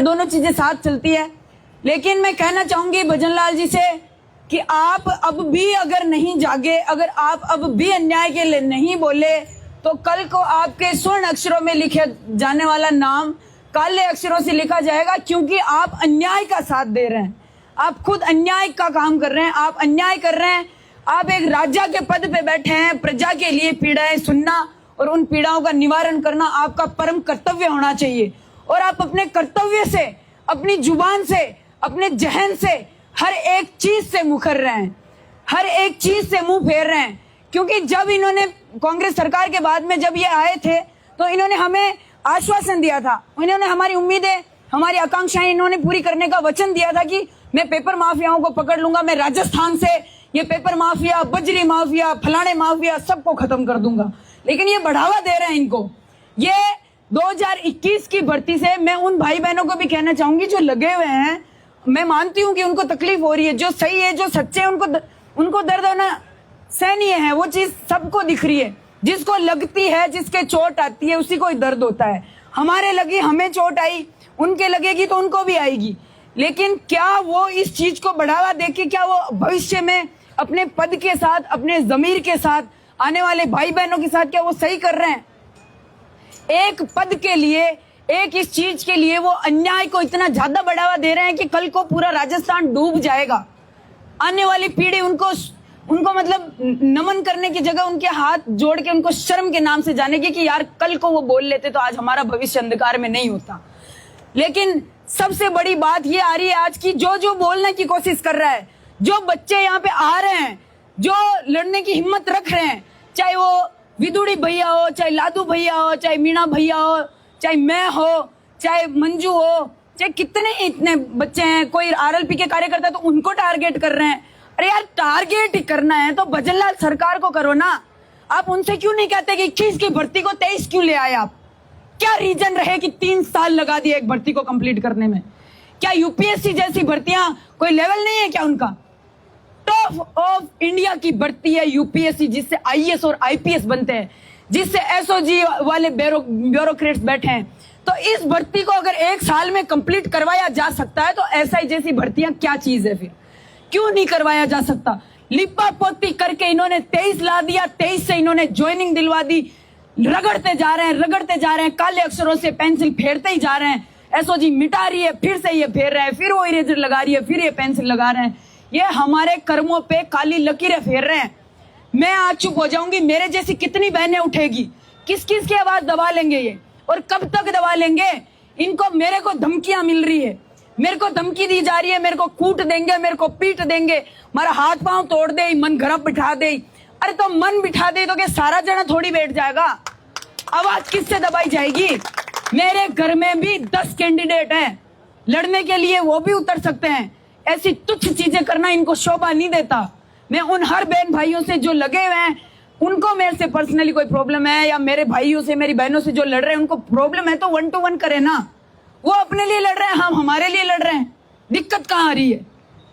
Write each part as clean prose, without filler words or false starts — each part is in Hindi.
दोनों चीजें साथ चलती है। लेकिन मैं कहना चाहूंगी भजनलाल जी से कि आप अब भी अगर नहीं जागे, अगर आप अब भी अन्याय के लिए नहीं बोले, तो कल को आपके स्वर्ण अक्षरों में लिखे जाने वाला नाम काले अक्षरों से लिखा जाएगा, क्योंकि आप अन्याय का साथ दे रहे हैं। आप खुद अन्याय का काम कर रहे हैं, आप अन्याय कर रहे हैं। आप एक राजा के पद पे बैठे हैं, प्रजा के लिए पीड़ाएं सुनना और उन पीड़ाओं का निवारण करना आपका परम कर्तव्य होना चाहिए। और आप अपने कर्तव्य से, अपनी जुबान से, अपने जहन से हर एक चीज से मुकर रहे हैं, हर एक चीज से मुंह फेर रहे हैं। क्योंकि जब इन्होंने कांग्रेस सरकार के बाद में जब ये आए थे तो इन्होंने हमें आश्वासन दिया था, इन्होंने हमारी उम्मीदें, हमारी आकांक्षाएं इन्होंने पूरी करने का वचन दिया था कि मैं पेपर माफियाओं को पकड़ लूंगा, मैं राजस्थान से ये पेपर माफिया, बजरी माफिया, फलाने माफिया सबको खत्म कर दूंगा। लेकिन ये बढ़ावा दे रहे हैं इनको। ये 2021 की भर्ती से मैं उन भाई बहनों को भी कहना चाहूंगी जो लगे हुए हैं, मैं मानती हूं कि उनको तकलीफ हो रही है, जो सही है, जो सच्चे हैं, उनको दर्द होना सहनीय है, वो चीज सबको दिख रही है। जिसको लगती है, जिसके चोट आती है, उसी को ही दर्द होता है। हमारे लगी, हमें चोट आई, उनके लगेगी तो उनको भी आएगी। लेकिन क्या वो इस चीज को बढ़ावा देके, क्या वो भविष्य में अपने पद के साथ, अपने जमीर के साथ, आने वाले भाई बहनों के साथ क्या वो सही कर रहे हैं? एक पद के लिए, एक इस चीज के लिए वो अन्याय को इतना ज्यादा बढ़ावा दे रहे हैं कि कल को पूरा राजस्थान डूब जाएगा। आने वाली पीढ़ी उनको मतलब नमन करने की जगह उनके हाथ जोड़ के उनको शर्म के नाम से जानेगी कि यार कल को वो बोल लेते तो आज हमारा भविष्य अंधकार में नहीं होता। लेकिन सबसे बड़ी बात ये आ रही है आज की, जो बोलने की कोशिश कर रहा है, जो बच्चे यहाँ पे आ रहे हैं, जो लड़ने की हिम्मत रख रहे हैं, चाहे वो विदुड़ी भैया हो, चाहे लादू भैया हो, चाहे मीणा भैया हो, चाहे मैं हो, चाहे मंजू हो, चाहे कितने इतने बच्चे हैं, कोई आरएलपी के कार्यकर्ता तो उनको टारगेट कर रहे हैं। अरे यार, टारगेट करना है तो भजनलाल सरकार को करो ना। आप उनसे क्यों नहीं कहते कि 21 की भर्ती को 23 क्यों ले आए? आप क्या रीजन रहे कि 3 साल लगा दिए एक भर्ती को कंप्लीट करने में? क्या यूपीएससी जैसी भर्तियां कोई लेवल नहीं है क्या उनका? टॉप ऑफ इंडिया की भर्ती है यूपीएससी, जिससे आईएएस और आईपीएस बनते हैं, जिससे एसओजी वाले ब्यूरोक्रेट्स बैठे हैं। तो इस भर्ती को अगर 1 साल में कंप्लीट करवाया जा सकता है तो एसआई जैसी भर्तियां क्या चीज है? फिर क्यों नहीं करवाया जा सकता? लिपा पोती करके इन्होंने 23 ला दिया, 23 से इन्होंने ज्वाइनिंग दिलवा दी। रगड़ते जा रहे हैं, काले अक्षरों से पेंसिल फेरते ही जा रहे हैं। एसओजी मिटा रही है, फिर से ये फेर रहे हैं, फिर वो इरेजर लगा रही है, फिर ये पेंसिल लगा रहे हैं। ये हमारे कर्मों पे काली लकीरें फेर रहे हैं। मैं आज चुप हो जाऊंगी, मेरे जैसी कितनी बहनें उठेगी, किस किस की आवाज दबा लेंगे ये, और कब तक दबा लेंगे? इनको, मेरे को धमकियां मिल रही है, मेरे को धमकी दी जा रही है, मेरे को कूट देंगे, मेरे को पीट देंगे, हमारा हाथ पांव तोड़ दे, मन घर बिठा दे। अरे तो मन बिठा दे तो क्या सारा जना थोड़ी बैठ जाएगा? आवाज किससे दबाई जाएगी? मेरे घर में भी 10 कैंडिडेट हैं लड़ने के लिए, वो भी उतर सकते हैं। ऐसी तुच्छ चीजें करना इनको शोभा नहीं देता। मैं उन हर बहन भाइयों से जो लगे हुए हैं, उनको मेरे से पर्सनली कोई प्रॉब्लम है, या मेरे भाइयों से, मेरी बहनों से जो लड़ रहे हैं उनको प्रॉब्लम है तो 1 to 1 करे ना। वो अपने लिए लड़ रहे हैं, हम हमारे लिए लड़ रहे हैं। दिक्कत कहाँ आ रही है?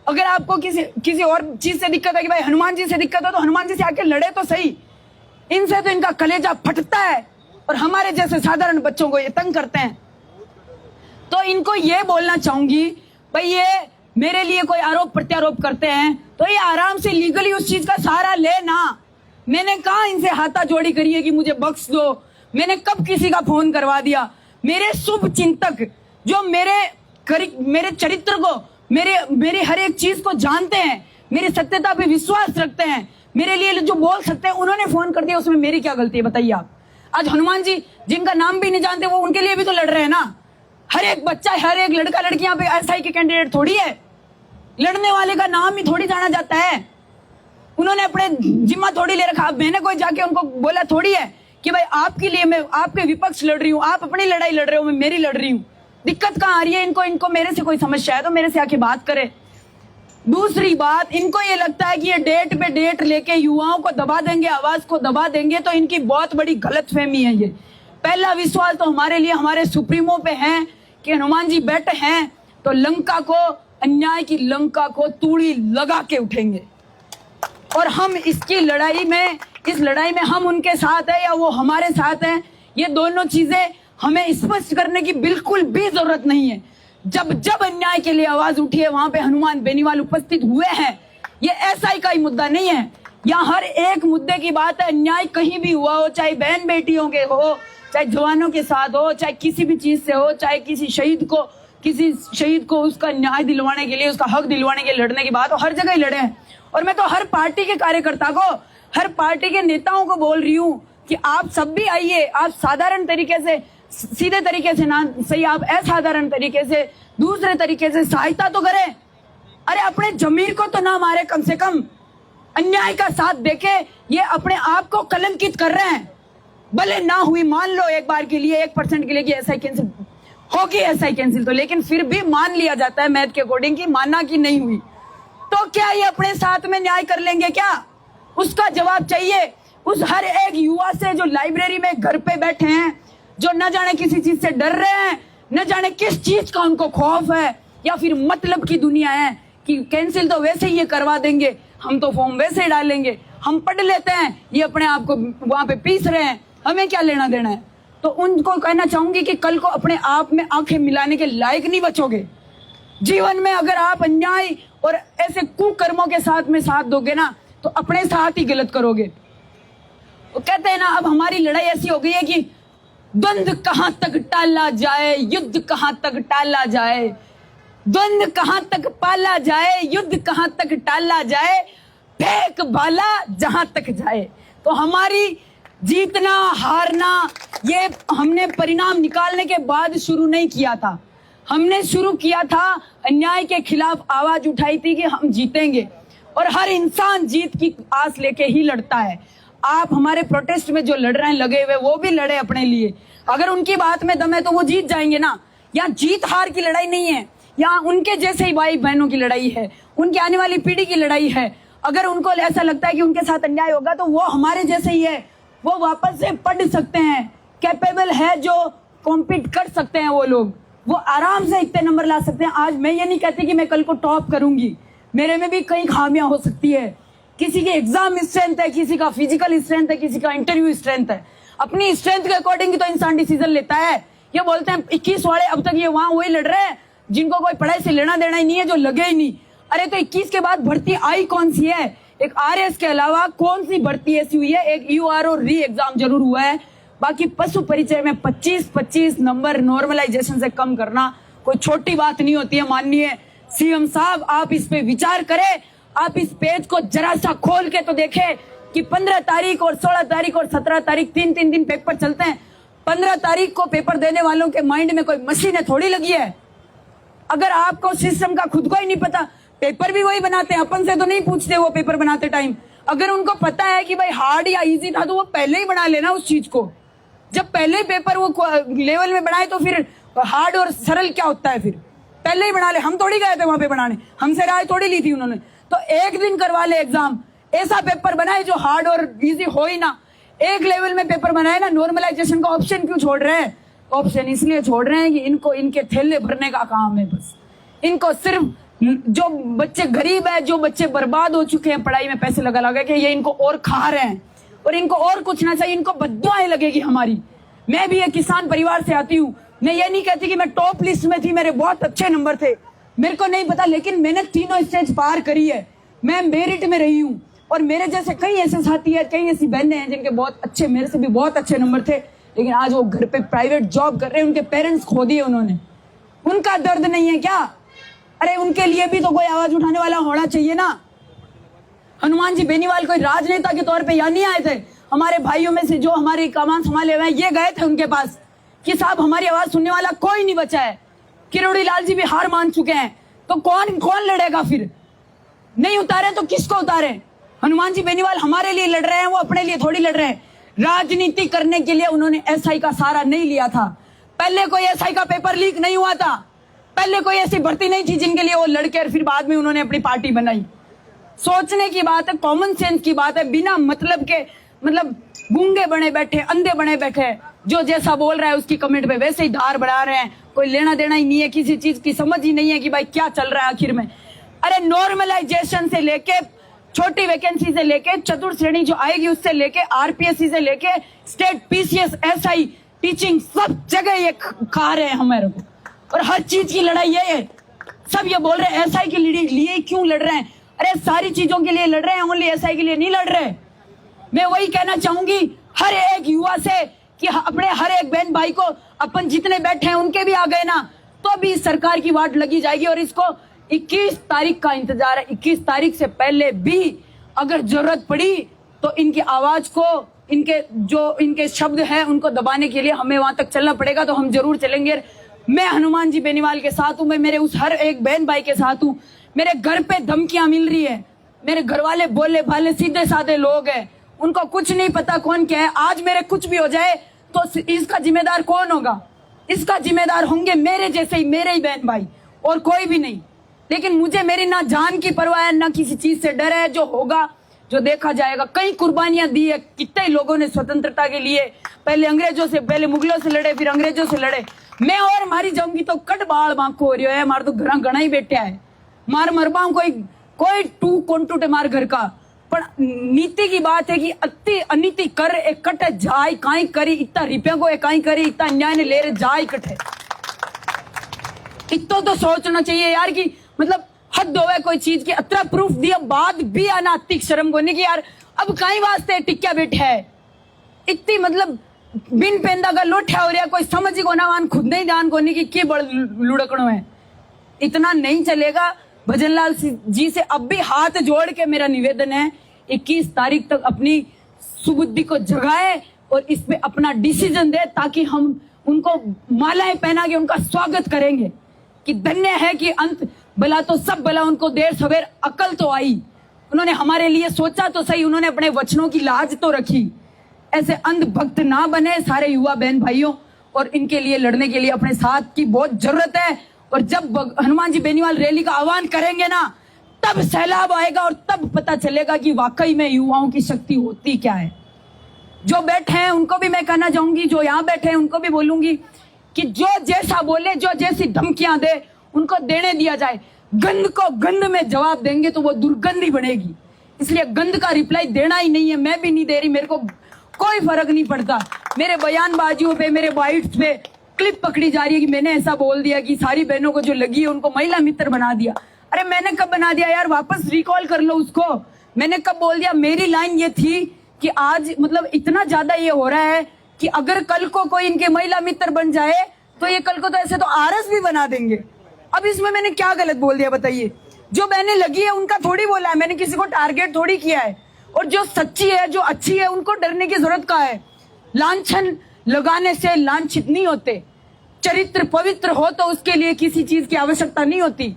अगर आपको किसी और चीज से दिक्कत है कि भाई हनुमान जी से दिक्कत हो, तो हनुमान जी से आके लड़े तो सही। इनसे तो इनका कलेजा फटता है और हमारे जैसे साधारण बच्चों को ये तंग करते हैं। तो इनको ये बोलना चाहूंगी, भाई ये मेरे लिए कोई आरोप प्रत्यारोप करते हैं तो ये आराम से लीगली उस चीज का सहारा ले ना। मैंने कहा इनसे हाथा जोड़ी करी है कि मुझे बख्श दो, मैंने कब किसी का फोन करवा दिया? मेरे शुभ चिंतक जो मेरे चरित्र को, मेरे हर एक चीज को जानते हैं, मेरी सत्यता पे विश्वास रखते हैं, मेरे लिए जो बोल सकते हैं, उन्होंने फोन कर दिया, उसमें मेरी क्या गलती है बताइए आप? आज हनुमान जी जिनका नाम भी नहीं जानते, वो उनके लिए भी तो लड़ रहे हैं ना। हर एक बच्चा, हर एक लड़का लड़की यहाँ पे एसआई के कैंडिडेट थोड़ी है, लड़ने वाले का नाम ही थोड़ी जाना जाता है। उन्होंने अपने जिम्मा थोड़ी ले रखा, मैंने कोई जाके उनको बोला थोड़ी है कि भाई आपके लिए मैं आपके विपक्ष लड़ रही हूँ, आप अपनी लड़ाई लड़ रहे हो, मैं मेरी लड़ रही हूँ। दिक्कत कहाँ आ रही है? इनको मेरे से कोई समस्या है तो मेरे से आके बात करे। दूसरी बात, इनको ये लगता है कि ये डेट पे डेट लेके युवाओं को दबा देंगे, आवाज को दबा देंगे, तो इनकी बहुत बड़ी गलतफहमी है ये। पहला विश्वास तो हमारे लिए हमारे सुप्रीमो पे है कि हनुमान जी बैठे हैं तो लंका को, अन्याय की लंका को तूड़ी लगा के उठेंगे। और हम इसकी लड़ाई में, इस लड़ाई में हम उनके साथ है या वो हमारे साथ है, ये दोनों चीजें हमें स्पष्ट करने की बिल्कुल भी जरूरत नहीं है। जब जब अन्याय के लिए आवाज उठी है वहां पे हनुमान बेनीवाल उपस्थित हुए हैं। ये एसआई का ही मुद्दा नहीं है, यहाँ हर एक मुद्दे की बात है। अन्याय कहीं भी हुआ हो, चाहे बहन बेटियों के हो, चाहे जवानों के साथ हो, चाहे किसी भी चीज से हो, चाहे किसी शहीद को उसका न्याय दिलवाने के लिए, उसका हक दिलवाने के लिए लड़ने की बात हो, हर जगह ही लड़े हैं। और मैं तो हर पार्टी के कार्यकर्ता को, हर पार्टी के नेताओं को बोल रही हूँ कि आप सब भी आइए, आप साधारण तरीके से, सीधे तरीके से ना सही, आप असाधारण तरीके से, दूसरे तरीके से सहायता तो करें। अरे अपने जमीर को तो ना मारे, कम से कम अन्याय का साथ देके ये अपने आप को कलंकित कर रहे हैं। भले ना हुई, मान लो एक बार के लिए 1% के लिए कि एसआई कैंसिल होगी, एसआई कैंसिल तो, लेकिन फिर भी मान लिया जाता है मैथ के अकॉर्डिंग कि माना कि नहीं हुई, तो क्या ये अपने साथ में न्याय कर लेंगे क्या? उसका जवाब चाहिए उस हर एक युवा से जो लाइब्रेरी में घर पे बैठे हैं, जो न जाने किसी चीज से डर रहे हैं, न जाने किस चीज का उनको खौफ है, या फिर मतलब की दुनिया है कि कैंसिल तो वैसे ही ये करवा देंगे, हम तो फॉर्म वैसे ही डालेंगे, हम पढ़ लेते हैं, ये अपने आप को वहां पे पीस रहे हैं, हमें क्या लेना देना है। तो उनको कहना चाहूंगी कि कल को अपने आप में आंखें मिलाने के लायक नहीं बचोगे। जीवन में अगर आप अन्याय और ऐसे कुकर्मों के साथ में साथ दोगे ना, तो अपने साथ ही गलत करोगे। वो कहते हैं ना, अब हमारी लड़ाई ऐसी हो गई है कि द्वंद्व कहां तक टाला जाए, युद्ध कहां तक टाला जाए, द्वंद्व कहां तक पाला जाए, युद्ध कहां तक टाला जाए, फेंक भाला जहां तक जाए। तो हमारी जीतना हारना ये हमने परिणाम निकालने के बाद शुरू नहीं किया था, हमने शुरू किया था अन्याय के खिलाफ आवाज उठाई थी कि हम जीतेंगे, और हर इंसान जीत की आस लेके ही लड़ता है। आप हमारे प्रोटेस्ट में जो लड़ रहे हैं लगे हुए, वो भी लड़े अपने लिए। अगर उनकी बात में दम है तो वो जीत जाएंगे ना। यहाँ जीत हार की लड़ाई नहीं है, यहाँ उनके जैसे ही भाई बहनों की लड़ाई है, उनकी आने वाली पीढ़ी की लड़ाई है। अगर उनको ऐसा लगता है कि उनके साथ अन्याय होगा तो वो हमारे जैसे ही है, वो वापस से पढ़ सकते हैं, कैपेबल है, जो कॉम्पीट कर सकते हैं, वो लोग वो आराम से इतने नंबर ला सकते हैं। आज मैं ये नहीं कहती कि मैं कल को टॉप करूंगी, मेरे में भी कई खामियां हो सकती है। किसी की एग्जाम स्ट्रेंथ है, किसी का फिजिकल स्ट्रेंथ है, किसी का इंटरव्यू स्ट्रेंथ है। अपनी स्ट्रेंथ के अकॉर्डिंग तो इंसान डिसीजन लेता है। ये बोलते हैं 21 वाले अब तक ये वहां वही लड़ रहे हैं जिनको कोई पढ़ाई से लेना देना ही नहीं है, जो लगे ही नहीं। अरे तो 21 के बाद भर्ती आई कौन सी है? एक आरएस के अलावा कौन सी भर्ती ऐसी हुई है? एक यूआरओ री एग्जाम जरूर हुआ है। बाकी पशु परिचय में 25 नंबर नॉर्मलाइजेशन से कम करना कोई छोटी बात नहीं होती है। माननीय सीएम साहब, आप इस पे विचार करें। आप इस पेज को जरा सा खोल के तो देखें कि 15 तारीख और 16 तारीख और 17 तारीख 3-3 दिन पेपर चलते हैं। 15 तारीख को पेपर देने वालों के माइंड में कोई मशीनें थोड़ी लगी है। अगर आपको सिस्टम का खुद को ही नहीं पता, पेपर भी वही बनाते हैं, अपन से तो नहीं पूछते वो पेपर बनाते टाइम। अगर उनको पता है कि भाई हार्ड या इजी था तो वो पहले ही बना लेना उस चीज को। जब पहले ही पेपर वो लेवल में बनाए तो फिर हार्ड और सरल क्या होता है? फिर पहले ही बना ले। हम थोड़ी गए थे वहां पे बनाने, हमसे राय थोड़ी ली थी उन्होंने। तो एक दिन करवा ले एग्जाम, ऐसा पेपर बनाए जो हार्ड और इजी हो ही ना। एक लेवल में पेपर बनाए ना। नॉर्मलाइजेशन का ऑप्शन क्यों छोड़ रहे हैं? ऑप्शन इसलिए छोड़ रहे हैं कि इनको इनके थैले भरने का काम है बस। इनको सिर्फ जो बच्चे गरीब है, जो बच्चे बर्बाद हो चुके हैं पढ़ाई में पैसे लगा लगा के, ये इनको और खा रहे हैं और इनको और कुछ ना चाहिए। इनको बद्दुआएं लगेगी हमारी। मैं भी एक किसान परिवार से आती हूँ। मैं ये नहीं कहती कि मैं टॉप लिस्ट में थी, मेरे बहुत अच्छे नंबर थे, मेरे को नहीं पता, लेकिन मैंने तीनों स्टेज पार करी है। मैं मेरिट में रही हूँ और मेरे जैसे कई ऐसे साथी है, कई ऐसी बहनें हैं जिनके बहुत अच्छे, मेरे से भी बहुत अच्छे नंबर थे, लेकिन आज वो घर पे प्राइवेट जॉब कर रहे हैं। उनके पेरेंट्स खो दिए उन्होंने। उनका दर्द नहीं है क्या? अरे उनके लिए भी तो कोई आवाज उठाने वाला होना चाहिए ना। हनुमान जी बेनीवाल कोई राजनेता के तौर पे यहाँ नहीं आए थे। हमारे भाइयों में से जो हमारे कमान संभाले हुए हैं, ये गए थे उनके पास कि साहब हमारी आवाज सुनने वाला कोई नहीं बचा है। किरोड़ी लाल जी भी हार मान चुके हैं, तो कौन लड़ेगा फिर? नहीं उतारे तो किसको उतारे? हनुमान जी बेनीवाल हमारे लिए लड़ रहे हैं, वो अपने लिए थोड़ी लड़ रहे हैं। राजनीति करने के लिए उन्होंने एसआई का सहारा नहीं लिया था। पहले कोई एसआई का पेपर लीक नहीं हुआ था, पहले कोई ऐसी भर्ती नहीं थी जिनके लिए वो लड़के और फिर बाद में उन्होंने अपनी पार्टी बनाई। सोचने की बात है, कॉमन सेंस की बात है। बिना मतलब के, मतलब गूंगे बने बैठे, अंधे बने बैठे, जो जैसा बोल रहा है उसकी कमेंट पे वैसे ही धार बढ़ा रहे हैं। कोई लेना देना ही नहीं है, किसी चीज की समझ ही नहीं है कि भाई क्या चल रहा है आखिर में। अरे नॉर्मलाइजेशन से लेके, छोटी वैकेंसी से लेके, चतुर्थ श्रेणी जो आएगी उससे लेके, आरपीएससी से लेके, स्टेट पीसीएस, एसआई, टीचिंग, सब जगह ये खा रहे हैं हमारे को। और हर चीज की लड़ाई है। सब ये बोल रहे हैं एसआई के लिए क्यों लड़ रहे हैं? अरे सारी चीजों के लिए लड़ रहे हैं, ओनली एसआई के लिए नहीं लड़ रहे। मैं वही कहना चाहूंगी हर एक युवा से कि अपने हर एक बहन भाई को, अपन जितने बैठे हैं उनके भी आ गए ना, तो भी सरकार की वाट लगी जाएगी। और इसको 21 तारीख का इंतजार है। 21 तारीख से पहले भी अगर जरूरत पड़ी तो इनकी आवाज को, इनके शब्द हैं उनको दबाने के लिए हमें वहां तक चलना पड़ेगा, तो हम जरूर चलेंगे। मैं हनुमान जी बेनीवाल के साथ हूँ, मैं मेरे उस हर एक बहन भाई के साथ हूँ। मेरे घर पे धमकियां मिल रही है, मेरे घर वाले बोले भाले सीधे साधे लोग हैं, उनको कुछ नहीं पता कौन क्या है। आज मेरे कुछ भी हो जाए तो इसका जिम्मेदार कौन होगा? इसका जिम्मेदार होंगे मेरे जैसे ही, मेरे ही बहन भाई, और कोई भी नहीं। लेकिन मुझे मेरी ना जान की परवाह है, ना किसी चीज से डर है। जो होगा जो देखा जाएगा। कई कुर्बानियां दी है, कितने लोगों ने स्वतंत्रता के लिए, पहले अंग्रेजों से, पहले मुगलों से लड़े, फिर अंग्रेजों से लड़े। मैं और मारी जाऊंगी तो कट बाल बांको हो रही है, मार तो घना ही बैठा है, मार मरबाऊ कोई टू कोंटूट मार घर का। पर नीति की बात है कि अति अनीति कर एक कट जाय काई करी, इतना रुपया को काई करी, इतना अन्याय ने ले रहे जाय कटे। इतना तो सोचना चाहिए यार कि मतलब हद होवे कोई चीज की। अतरा प्रूफ दिया बाद भी अनातिक शर्म कोनी की यार अब कहीं वास्ते टिक्या बैठा है। इतनी मतलब बिन पेंदा का लोठा हो रहा, कोई समझ ही को ना मान, खुद नहीं जान कोनी की बड़ लुढ़कणो है। इतना नहीं चलेगा। भजनलाल जी से अब भी हाथ जोड़ के मेरा निवेदन है, 21 तारीख तक अपनी सुबुद्धि को जगाए और इस पे अपना डिसीजन दे, ताकि हम उनको मालाएं पहना के उनका स्वागत करेंगे कि धन्य है कि अंत भला तो सब भला, उनको देर सवेर अकल तो आई, उन्होंने हमारे लिए सोचा तो सही, उन्होंने अपने वचनों की लाज तो रखी। ऐसे अंध भक्त ना बने सारे युवा बहन भाइयों, और इनके लिए लड़ने के लिए अपने साथ की बहुत जरूरत है। और जब हनुमान जी बेनीवाल रैली का आह्वान करेंगे ना, तब सैलाब आएगा और तब पता चलेगा कि वाकई में युवाओं की शक्ति होती क्या है। जो बैठे हैं उनको भी मैं कहना चाहूंगी, जो यहाँ बैठे हैं उनको भी बोलूंगी कि जो जैसा बोले, जो जैसी धमकियां दे, उनको देने दिया जाए। गंद को गंद में जवाब देंगे तो वो दुर्गंध ही बनेगी। इसलिए गंद का रिप्लाई देना ही नहीं है, मैं भी नहीं दे रही, मेरे को कोई फर्क नहीं पड़ता। मेरे बयानबाजियों पे, मेरे बाइट्स पे क्लिप पकड़ी जा रही है कि मैंने ऐसा बोल दिया कि सारी बहनों को जो लगी है उनको महिला मित्र बना दिया। अरे मैंने कब बना दिया यार? वापस रिकॉल कर लो उसको। मैंने कब बोल दिया? मेरी लाइन ये थी कि आज मतलब इतना ज्यादा ये हो रहा है कि अगर कल को कोई इनके महिला मित्र बन जाए तो ये कल को तो ऐसे तो आरएस भी बना देंगे। अब इसमें मैंने क्या गलत बोल दिया बताइए? जो बहनें लगी है उनका थोड़ी बोला है, मैंने किसी को टारगेट थोड़ी किया है। और जो सच्ची है, जो अच्छी है, उनको डरने की जरूरत क्या है? लांछन लगाने से लांछित नहीं होते। चरित्र पवित्र हो तो उसके लिए किसी चीज की आवश्यकता नहीं होती,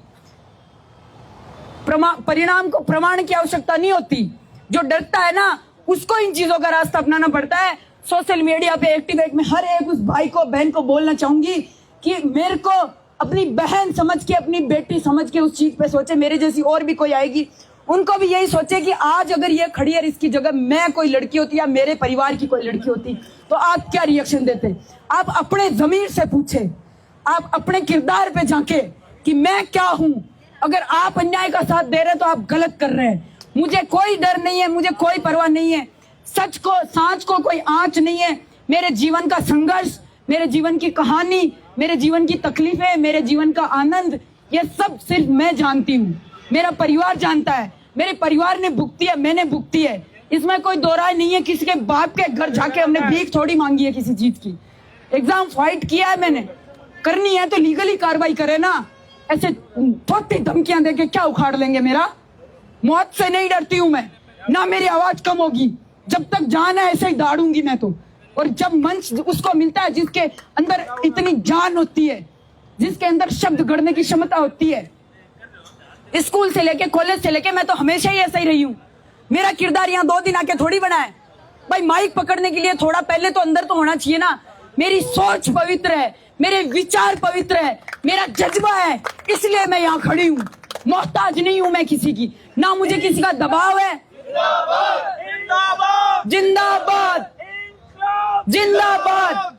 परिणाम को प्रमाण की आवश्यकता नहीं होती। जो डरता है ना, उसको इन चीजों का रास्ता अपनाना पड़ता है। सोशल मीडिया पे एक्टिवेट में हर एक उस भाई को, बहन को बोलना चाहूंगी कि मेरे को अपनी बहन समझ के, अपनी बेटी समझ के उस चीज पे सोचे। मेरे जैसी और भी कोई आएगी, उनको भी यही सोचे कि आज अगर ये खड़ी है, इसकी जगह मैं कोई लड़की होती या मेरे परिवार की कोई लड़की होती तो आप क्या रिएक्शन देते? आप अपने जमीर से पूछे, आप अपने किरदार पे झांके कि मैं क्या हूं। अगर आप अन्याय का साथ दे रहे तो आप गलत कर रहे हैं। मुझे कोई डर नहीं है, मुझे कोई परवाह नहीं है। सच को, सांच को कोई आंच नहीं है। मेरे जीवन का संघर्ष, मेरे जीवन की कहानी, मेरे जीवन की तकलीफें, मेरे जीवन का आनंद, ये सब सिर्फ मैं जानती हूँ, मेरा परिवार जानता है। मेरे परिवार ने भुगती है, मैंने भुगती है, इसमें कोई दो राय नहीं है। किसी के बाप के घर जाके हमने भीख थोड़ी मांगी है किसी चीज की। एग्जाम फाइट किया है मैंने, करनी है तो लीगली कार्रवाई करे ना। ऐसे थोड़ी धमकियां देके क्या उखाड़ लेंगे मेरा? मौत से नहीं डरती हूं मैं, ना मेरी आवाज कम होगी। जब तक जान है ऐसे ही दाड़ूंगी मैं तो। और जब मंच उसको मिलता है जिसके अंदर इतनी जान होती है, जिसके अंदर शब्द गढ़ने की क्षमता होती है, स्कूल से लेके कॉलेज से लेके मैं तो हमेशा ही ऐसा ही रही हूँ। मेरा किरदार यहाँ 2 दिन आके थोड़ी बना है भाई। माइक पकड़ने के लिए थोड़ा पहले तो अंदर तो होना चाहिए ना। मेरी सोच पवित्र है, मेरे विचार पवित्र है, मेरा जज्बा है, इसलिए मैं यहाँ खड़ी हूँ। मोहताज नहीं हूँ मैं किसी की, ना मुझे किसी का दबाव है। जिंदाबाद, जिंदाबाद।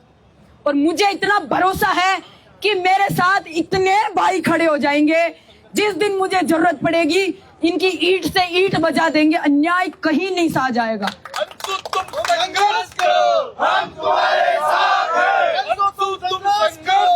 और मुझे इतना भरोसा है कि मेरे साथ इतने भाई खड़े हो जाएंगे, जिस दिन मुझे जरूरत पड़ेगी इनकी ईंट से ईंट बजा देंगे, अन्याय कहीं नहीं सहा जाएगा। तुम संघर्ष करो, हम तुम्हारे साथ हैं। तुम संघर्ष करो,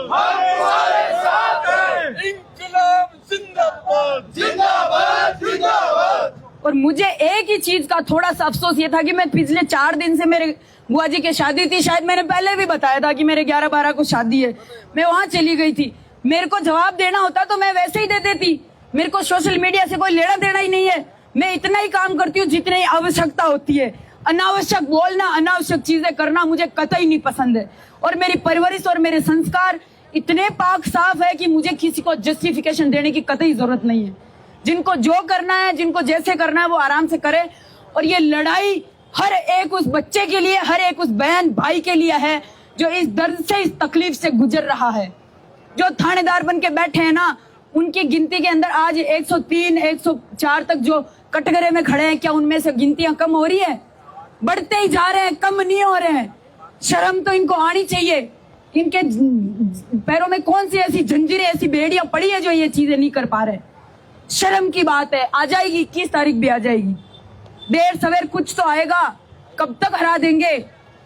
हम तुम्हारे साथ हैं। इंकलाब जिंदाबाद, जिंदाबाद, जिंदाबाद। और मुझे एक ही चीज का थोड़ा सा अफसोस ये था कि मैं पिछले 4 दिन से मेरे बुआ जी की शादी थी, शायद मैंने पहले भी बताया था कि मेरे 11-12 को शादी है, मैं वहां चली गई थी। मेरे को जवाब देना होता तो मैं वैसे ही दे देती। मेरे को सोशल मीडिया से कोई लेना देना ही नहीं है। मैं इतना ही काम करती हूँ जितनी आवश्यकता होती है। अनावश्यक बोलना, अनावश्यक चीजें करना मुझे कतई नहीं पसंद है। और मेरी परवरिश और मेरे संस्कार इतने पाक साफ है कि मुझे किसी को जस्टिफिकेशन देने की कतई जरूरत नहीं है। जिनको जो करना है, जिनको जैसे करना है, वो आराम से करे। और ये लड़ाई हर एक उस बच्चे के लिए, हर एक उस बहन भाई के लिए है जो इस दर्द से, इस तकलीफ से गुजर रहा है। जो थानेदार बन के बैठे हैं ना, उनकी गिनती के अंदर आज 103, 104 तक जो कटघरे में खड़े हैं, क्या उनमें से गिनतियां कम हो रही है? बढ़ते ही जा रहे हैं, कम नहीं हो रहे हैं। शर्म तो इनको आनी चाहिए। इनके पैरों में कौन सी ऐसी जंजीरें, ऐसी बेड़ियां पड़ी है जो ये चीजें नहीं कर पा रहे? शर्म की बात है। आ जाएगी, 21 तारीख भी आ जाएगी। देर सवेर कुछ तो आएगा। कब तक हरा देंगे?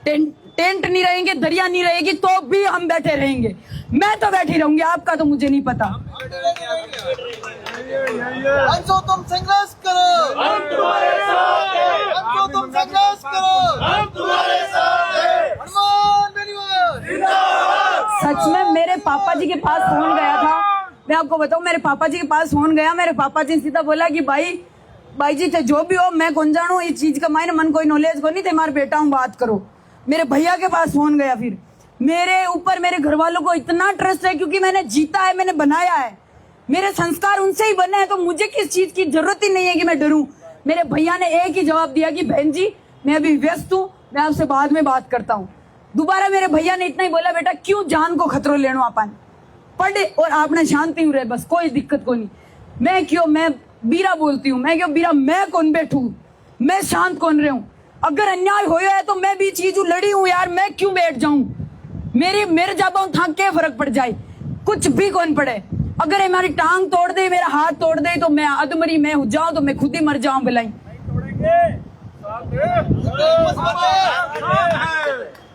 टेंट नहीं रहेंगे, दरिया नहीं रहेगी, तो भी हम बैठे रहेंगे। मैं तो बैठी रहूंगी, आपका तो मुझे नहीं पता। अंशु तुम संघर्ष करो, हम तुम्हारे साथ हैं। अंशु तुम संघर्ष करो, हम तुम्हारे साथ हैं। हनुमान बेनीवाल जिंदाबाद। सच में मेरे पापा जी के पास फोन गया था। मैं आपको बताऊं, मेरे पापा जी के पास फोन गया। मेरे पापा जी ने सीधा बोला कि भाई जी थे जो भी हो, मैं कौन जानू इस चीज का, मायने मन कोई नॉलेज को नहीं थे, हमारे बेटा हूँ, बात करो। मेरे भैया के पास फोन गया। फिर मेरे ऊपर मेरे घर वालों को इतना ट्रस्ट है क्योंकि मैंने जीता है, मैंने बनाया है, मेरे संस्कार उनसे ही बने हैं, तो मुझे किस चीज की जरूरत ही नहीं है कि मैं डरूं। मेरे भैया ने एक ही जवाब दिया कि बहन जी मैं अभी व्यस्त हूँ, मैं आपसे बाद में बात करता हूँ। दोबारा मेरे भैया ने इतना ही बोला, बेटा क्यों जान को खतरो लेनो अपन, पढ़े और आपने शांति हो रहे, बस कोई दिक्कत को नहीं। मैं बीरा बोलती हूँ, मैं क्यों बीरा, मैं कौन बैठू, मैं शांत कौन रहे हूँ। अगर अन्याय होया है तो मैं भी चीज लड़ी हूँ यार, मैं क्यों बैठ जाऊं। मेरे जाबाऊ था क्या फर्क पड़ जाए, कुछ भी कौन पड़े। अगर हमारी टांग तोड़ दे, मेरा हाथ तोड़ दे, तो मैं अधमरी मैं हो जाऊं, तो मैं खुद ही मर जाऊं। बिलाई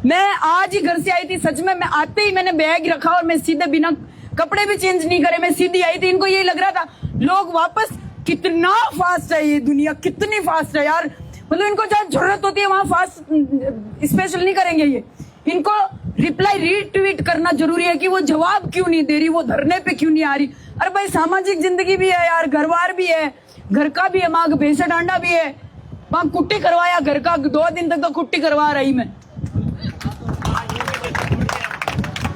मैं आज ही घर से आई थी, सच में मैं आते ही मैंने बैग रखा और मैं सीधे बिना कपड़े भी चेंज नहीं करे मैं सीधी आई थी। इनको यही लग रहा था लोग वापस, कितना फास्ट है ये दुनिया, कितनी फास्ट है यार। मतलब इनको जहाँ जरूरत होती है वहां फास्ट स्पेशल नहीं करेंगे ये। इनको रिप्लाई रीट्वीट करना जरूरी है कि वो जवाब क्यों नहीं दे रही, वो धरने पे क्यों नहीं आ रही। अरे भाई सामाजिक जिंदगी भी है यार, घरवार भी है, घर का भी है, माँ का भैंसा डांडा भी है, वहां कुट्टी करवाया घर का, 2 दिन तक तो कुट्टी करवा रही मैं।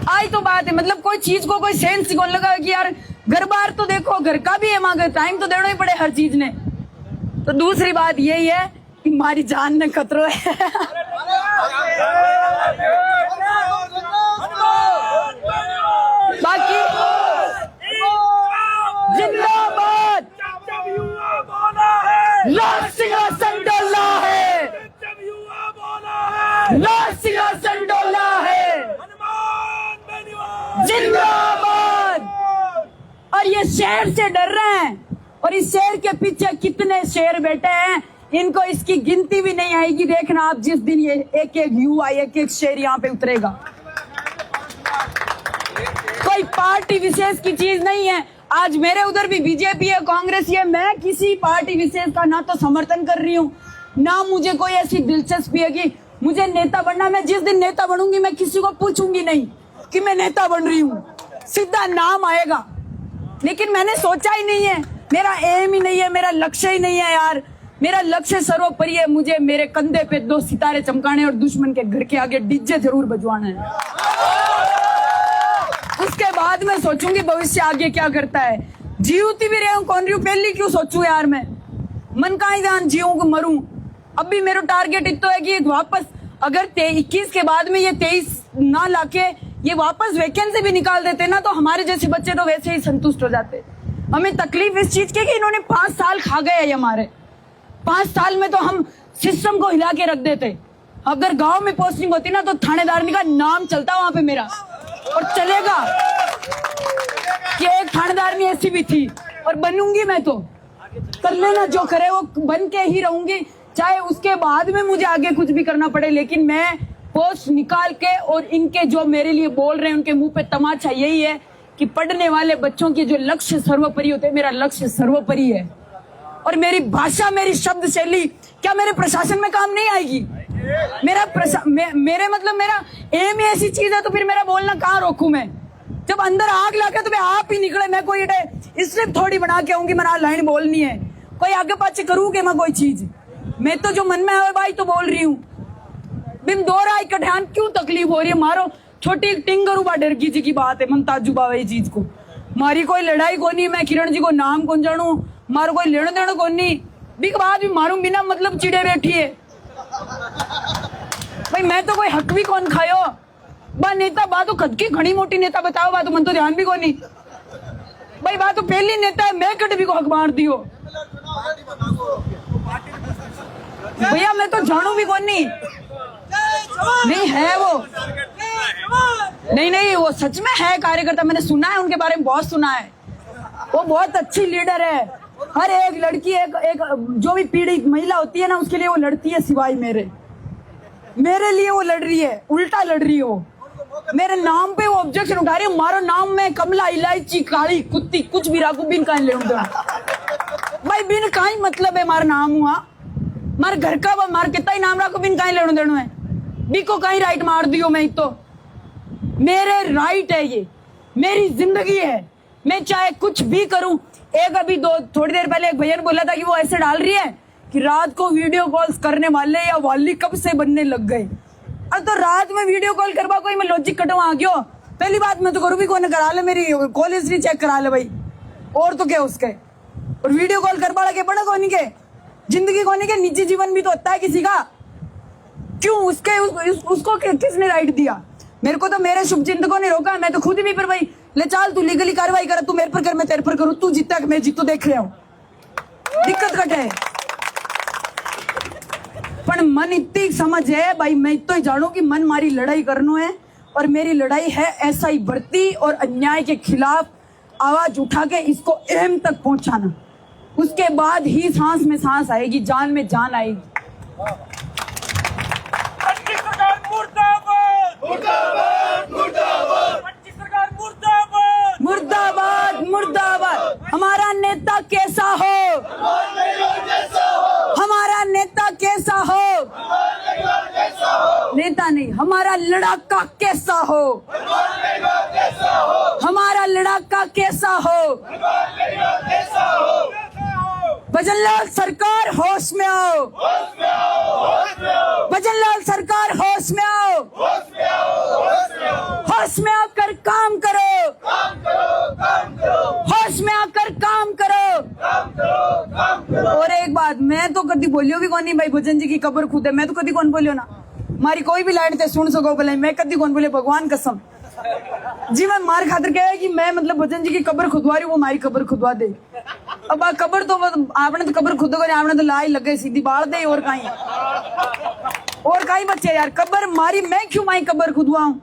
आई तो बात है, मतलब कोई चीज को कोई सेंस कौन लगा कि यार घर बार तो देखो, घर का भी है, माँ का टाइम तो देना ही पड़े हर चीज ने। तो दूसरी बात यही है कि हमारी जान में खतरो है। बाकी जिंदाबाद, लाल सिंहासन डोला है, लाल सिंहासन डोला है, जिंदाबाद। और ये शेर से डर रहे हैं, और इस शेर के पीछे कितने शेर बैठे हैं, इनको इसकी गिनती भी नहीं आएगी। देखना आप जिस दिन ये एक एक युवा, एक एक शेर यहाँ पे उतरेगा। कोई पार्टी विशेष की चीज नहीं है। आज मेरे उधर भी बीजेपी है, कांग्रेस है, मैं किसी पार्टी विशेष का ना तो समर्थन कर रही हूँ, ना मुझे कोई ऐसी दिलचस्पी है कि मुझे नेता बनना। मैं जिस दिन नेता बनूंगी मैं किसी को पूछूंगी नहीं कि मैं नेता बन रही हूँ, सीधा नाम आएगा। लेकिन मैंने सोचा ही नहीं है, मेरा एम ही नहीं है, मेरा लक्ष्य ही नहीं है यार। मेरा लक्ष्य सर्वोपरि है, मुझे मेरे कंधे पे 2 सितारे चमकाने और दुश्मन के घर के आगे डीजे जरूर बजवाना है। उसके बाद मैं सोचूंगी भविष्य आगे क्या करता है। जीवती भी रहूं कौन रही हूं, पहली क्यों सोचूं यार मैं, मन का ही जान जीऊं को मरूं। अब भी मेरा टारगेट इतना है कि वापस अगर 21 के बाद में ये 23 ना लाके ये वापस वैकेंसी भी निकाल देते ना, तो हमारे जैसे बच्चे तो वैसे ही संतुष्ट हो जाते। हमें तकलीफ इस चीज की कि इन्होंने 5 साल खा गए हमारे। 5 साल में तो हम सिस्टम को हिला के रख देते। अगर गांव में पोस्टिंग होती ना तो थानेदारनी का नाम चलता वहां पे मेरा, और चलेगा कि एक थानेदारनी ऐसी भी थी, और बनूंगी मैं तो। कर लेना, जो करे वो बन के ही रहूंगी, चाहे उसके बाद में मुझे आगे कुछ भी करना पड़े। लेकिन मैं पोस्ट निकाल के, और इनके जो मेरे लिए बोल रहे हैं उनके मुंह पे तमाचा यही है कि पढ़ने वाले बच्चों के जो लक्ष्य सर्वोपरि होते हैं, मेरा लक्ष्य सर्वोपरि है। और मेरी भाषा, मेरी शब्द शैली क्या मेरे प्रशासन में काम नहीं आएगी? मेरा एम ही ऐसी चीज है, तो फिर मेरा बोलना कहाँ रोकूं मैं? जब अंदर आग लगे तो मैं आप ही निकले। मैं कोई स्क्रिप्ट थोड़ी बना के आऊंगी, मैंने लाइन बोलनी है, कोई आगे पाछे करूंगी मैं कोई चीज? मैं तो जो मन में है भाई तो बोल रही हूँ। बिन दो राय कठियान क्यों तकलीफ हो रही है? मारो छोटी टिंगर उबा डर की जी की बात है, ममताजू बाबा ये चीज को मारी कोई लड़ाई को नहीं। मैं किरण जी को नाम कौन जानू, मारो कोई लेना देना को नहीं। बिक बात भी मारू बिना मतलब चिड़े बैठी है भाई। मैं तो कोई हक भी कौन खायो बा नेता बा तो खद की घनी मोटी नेता बताओ बा तो मन तो ध्यान भी को नहीं भाई। बा तो पहली नेता है, मैं कट भी को हक मार दियो भैया। मैं तो जानू भी कौन नहीं है वो, नहीं वो सच में है कार्यकर्ता। मैंने सुना है उनके बारे में, बहुत सुना है। वो बहुत अच्छी लीडर है। हर एक लड़की एक जो भी पीड़ित महिला होती है ना, उसके लिए वो लड़ती है। सिवाय मेरे लिए वो लड़ रही है, उल्टा लड़ रही है वो। मेरे नाम पे वो ऑब्जेक्शन उठा रही है। मारो नाम में कमला, इलायची, काली कुत्ती, कुछ भी राखू बिन काई ले भाई। बिन काई मतलब है मारा नाम हुआ, मारे घर का मार कितना ही नाम रखो, बिन काई लेनो देनो है। बिको काई राइट मार दियो। मैं तो मेरे राइट है, ये मेरी जिंदगी है, मैं चाहे कुछ भी करूं। एक अभी थोड़ी देर पहले एक भैया ने बोला था कि वो ऐसे डाल रही है कि रात को वीडियो कॉल्स करने वाले या वाली कब से बनने लग गए। अब तो रात में वीडियो कॉल करवा कोई मैं लॉजिक कटवा आ गयो। पहली बात मैं तो करूँ भी कौन करा ले, मेरी कॉल हिस्ट्री चेक करा ले भाई, और तो क्या उसके। और वीडियो कॉल करवा लगे बड़ा कौन के, जिंदगी कौन के, निजी जीवन भी तो होता है किसी का। क्यों उसको किसने राइट दिया? मेरे को तो मेरे शुभचिंतकों ने रोका। मैं तो खुद भी पर भाई ले चाल तू लीगली कार्रवाई कर, तू मेरे पर कर मैं तेरे पर करूं, तू जीता मैं जीतो देख रहा हूं। दिक्कत कट है पर मन इतनी समझ है भाई। मैं तो ही जानू कि मन मारी लड़ाई करनो है, और मेरी लड़ाई है ऐसा ही भर्ती और अन्याय के खिलाफ आवाज उठा के इसको अहम तक पहुंचाना। उसके बाद ही सांस में सांस आएगी, जान में जान आएगी। मुर्दाबाद मुर्दाबाद। हमारा नेता कैसा हो, हमारा नेता कैसा हो, नेता नहीं हमारा लड़ाका कैसा हो, हमारा लड़ाका कैसा हो। भजनलाल सरकार होश में आओ, भजनलाल सरकार होश में आओ, होश में आकर काम करो, होश में आकर काम करो। और एक बात मैं तो कभी बोलियो भी कौन नहीं भाई, भजन जी की कब्र खुद है। मैं तो कभी कौन बोलियो ना, मारी कोई भी लाइट थे सुन सको बोले, मैं कभी कौन बोले भगवान कसम जी। मैं मार खातर कह कि मैं मतलब भजन जी की कब्र खुदवा रही हूँ, वो मारी कब्र खुदवा दे। अब कब्र तो आपने तो कब्र खुद को, आपने तो लाई लगे सीधी बाढ़ दे। और कहीं बच्चे यार, कब्र मारी मैं क्यों माई कब्र खुदवाऊं?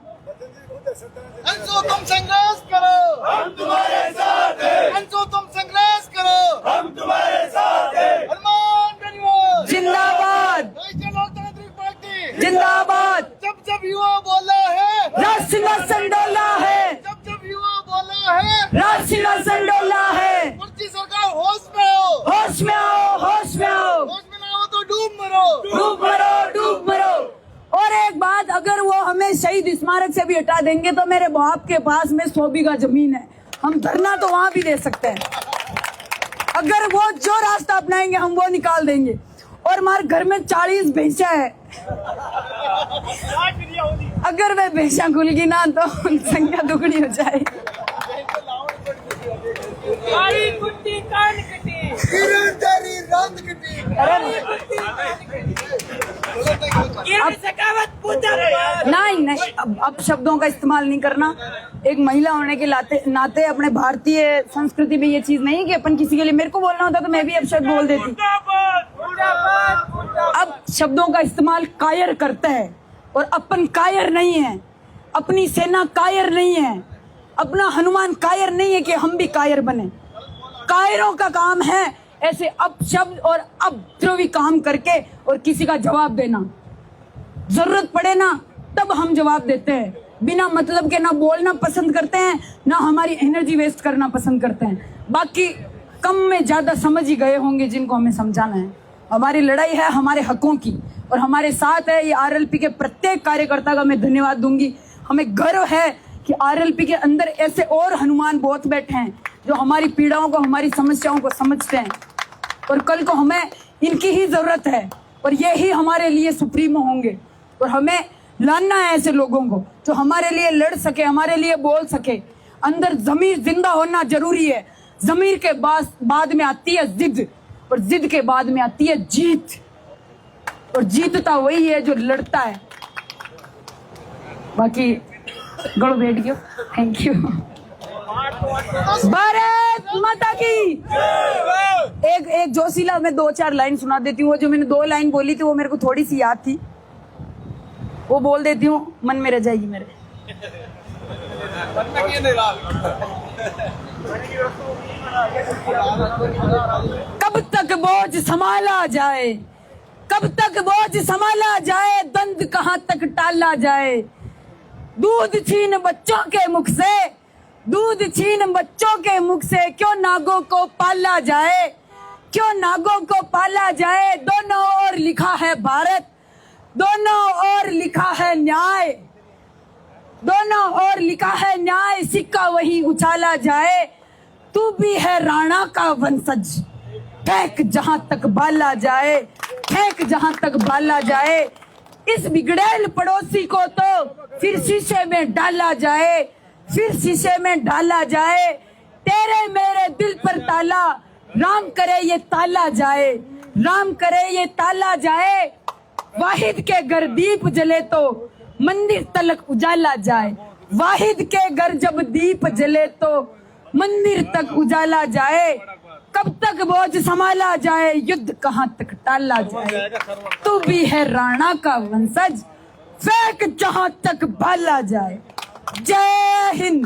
अंशु तुम संघर्ष करो, हम तुम्हारे साथ हैं। अंशु तुम संघर्ष करो, हम तुम्हारे साथ हैं। हनुमान बेनीवाल जिंदाबाद, लोकतांत्रिक पार्टी जिंदाबाद। जब युवा बोला है, राज सिंहासन डोला है, जब युवा बोला है, राज सिंहासन डोला है। मोदी सरकार होश में आओ, होश में आओ, होश में आओ, होश में ना आओ तो डूब मरो, डूब मरो, डूब मरो। और एक बात, अगर वो हमें शहीद स्मारक से भी हटा देंगे तो मेरे बाप के पास में 100 बीघा जमीन है, हम धरना तो वहां भी दे सकते हैं। अगर वो जो रास्ता अपनाएंगे हम वो निकाल देंगे। और हमारे घर में 40 भैंसा है, अगर वह भैंसा खुल गई ना तो संख्या दुगनी हो जाए। नहीं अब शब्दों का इस्तेमाल नहीं करना। एक महिला होने के नाते अपने भारतीय संस्कृति में ये चीज नहीं है कि अपन किसी के लिए, मेरे को बोलना होता तो मैं भी अब शब्द बोल देती। अब शब्दों का इस्तेमाल कायर करते हैं, और अपन कायर नहीं है, अपनी सेना कायर नहीं है, अपना हनुमान कायर नहीं है कि हम भी कायर बने। कायरों का काम है ऐसे अपशब्द और उपद्रवी काम करके और किसी का जवाब देना। जरूरत पड़े ना तब हम जवाब देते हैं, बिना मतलब के ना बोलना पसंद करते हैं, ना हमारी एनर्जी वेस्ट करना पसंद करते हैं। बाकी कम में ज्यादा समझ ही गए होंगे जिनको हमें समझाना है। हमारी लड़ाई है हमारे हकों की और हमारे साथ है ये आरएलपी के प्रत्येक कार्यकर्ता का मैं धन्यवाद दूंगी। हमें गर्व है कि आरएलपी के अंदर ऐसे और हनुमान बहुत बैठे हैं जो हमारी पीड़ाओं को, हमारी समस्याओं को समझते हैं और कल को हमें इनकी ही जरूरत है और ये ही हमारे लिए सुप्रीमो होंगे। और हमें लाना है ऐसे लोगों को जो हमारे लिए लड़ सके, हमारे लिए बोल सके। अंदर जमीर जिंदा होना जरूरी है। जमीर के बाद में आती है जिद और जिद के बाद में आती है जीत और जीतता वही है जो लड़ता है। बाकी गड़ो बैठ गयो। Thank you. भारत माता की। एक जोशीला मैं 2-4 लाइन सुना देती हूँ। वो जो मैंने 2 लाइन बोली थी वो मेरे को थोड़ी सी याद थी, वो बोल देती हूँ, मन में रह जाएगी मेरे। कब तक बोझ संभाला जाए, कब तक बोझ संभाला जाए, दंड कहाँ तक टाला जाए। दूध छीन बच्चों के मुख से, दूध छीन बच्चों के मुख से, क्यों नागों को पाला जाए, क्यों नागों को पाला जाए। दोनों ओर लिखा है भारत, दोनों ओर लिखा है न्याय, दोनों ओर लिखा है न्याय, सिक्का वही उछाला जाए। तू भी है राणा का वंशज, फेंक जहां तक बाला जाए, फेंक जहां तक बाला जाए। इस बिगड़ैल पड़ोसी को तो फिर शीशे में डाला जाए, फिर शीशे में डाला जाए। तेरे मेरे दिल पर ताला, राम करे ये ताला जाए, राम करे ये ताला जाए। वाहिद के घर दीप जले तो मंदिर तलक उजाला जाए, वाहिद के घर जब दीप जले तो मंदिर तक उजाला जाए। कब तक बोझ संभाला जाए, युद्ध कहाँ तक टाला जाए। तू भी है राणा का वंशज, फेंक जहां तक बाला जाए। जय हिंद।